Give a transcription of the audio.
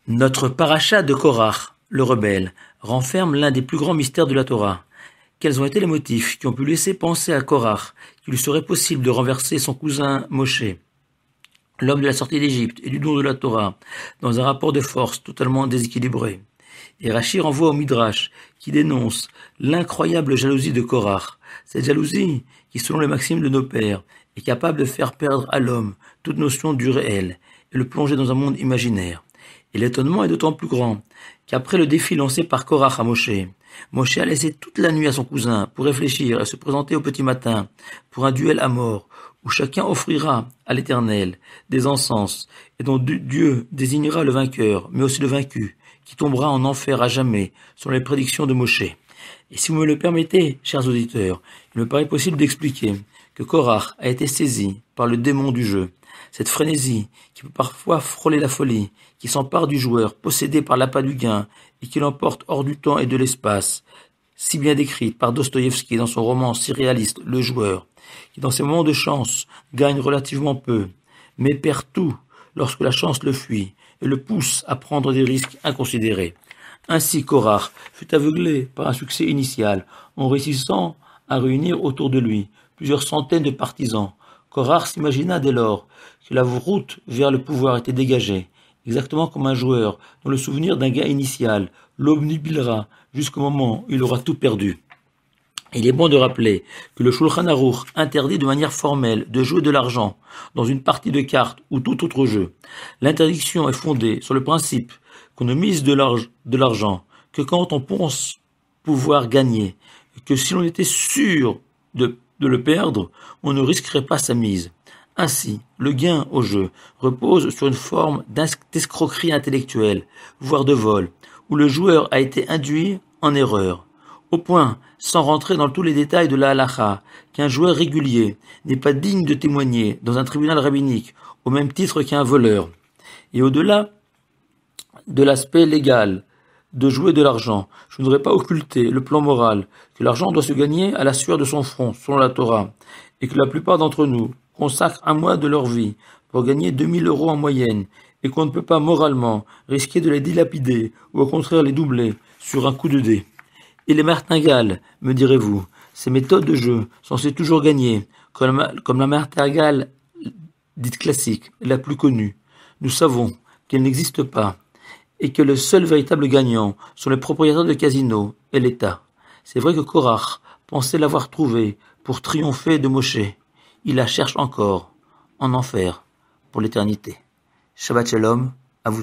Notre paracha de Korach, le rebelle, renferme l'un des plus grands mystères de la Torah. Quels ont été les motifs qui ont pu laisser penser à Korach qu'il lui serait possible de renverser son cousin Moshe, l'homme de la sortie d'Égypte et du don de la Torah, dans un rapport de force totalement déséquilibré? Et Rashi renvoie au Midrash, qui dénonce l'incroyable jalousie de Korach, cette jalousie qui, selon les maximes de nos pères, est capable de faire perdre à l'homme toute notion du réel et le plonger dans un monde imaginaire. Et l'étonnement est d'autant plus grand qu'après le défi lancé par Korach à Moshe, Moshe a laissé toute la nuit à son cousin pour réfléchir et se présenter au petit matin pour un duel à mort où chacun offrira à l'Éternel des encens et dont Dieu désignera le vainqueur, mais aussi le vaincu, qui tombera en enfer à jamais, selon les prédictions de Moshe. Et si vous me le permettez, chers auditeurs, il me paraît possible d'expliquer que Korach a été saisi par le démon du jeu, cette frénésie qui peut parfois frôler la folie, qui s'empare du joueur possédé par l'appât du gain et qui l'emporte hors du temps et de l'espace, si bien décrite par Dostoïevski dans son roman surréaliste Le Joueur, qui dans ses moments de chance gagne relativement peu, mais perd tout lorsque la chance le fuit et le pousse à prendre des risques inconsidérés. Ainsi Korach fut aveuglé par un succès initial en réussissant à réunir autour de lui plusieurs centaines de partisans. Korach s'imagina dès lors que la route vers le pouvoir était dégagée, exactement comme un joueur dont le souvenir d'un gain initial l'obnubilera jusqu'au moment où il aura tout perdu. Il est bon de rappeler que le Shulchan Aruch interdit de manière formelle de jouer de l'argent dans une partie de cartes ou tout autre jeu. L'interdiction est fondée sur le principe qu'on ne mise de l'argent que quand on pense pouvoir gagner, et que si l'on était sûr de le perdre, on ne risquerait pas sa mise. Ainsi, le gain au jeu repose sur une forme d'escroquerie intellectuelle, voire de vol, où le joueur a été induit en erreur. Au point, sans rentrer dans tous les détails de la halacha, qu'un joueur régulier n'est pas digne de témoigner dans un tribunal rabbinique au même titre qu'un voleur. Et au-delà de l'aspect légal de jouer de l'argent, je ne voudrais pas occulter le plan moral que l'argent doit se gagner à la sueur de son front, selon la Torah, et que la plupart d'entre nous consacrent un mois de leur vie pour gagner 2000 € en moyenne, et qu'on ne peut pas moralement risquer de les dilapider ou au contraire les doubler sur un coup de dé. Et les martingales, me direz-vous, ces méthodes de jeu censées toujours gagner, comme la martingale dite classique, la plus connue. Nous savons qu'elle n'existe pas et que le seul véritable gagnant sont les propriétaires de casinos et l'État. C'est vrai que Korach pensait l'avoir trouvée pour triompher de Moshe. Il la cherche encore, en enfer, pour l'éternité. Shabbat Shalom, à vous.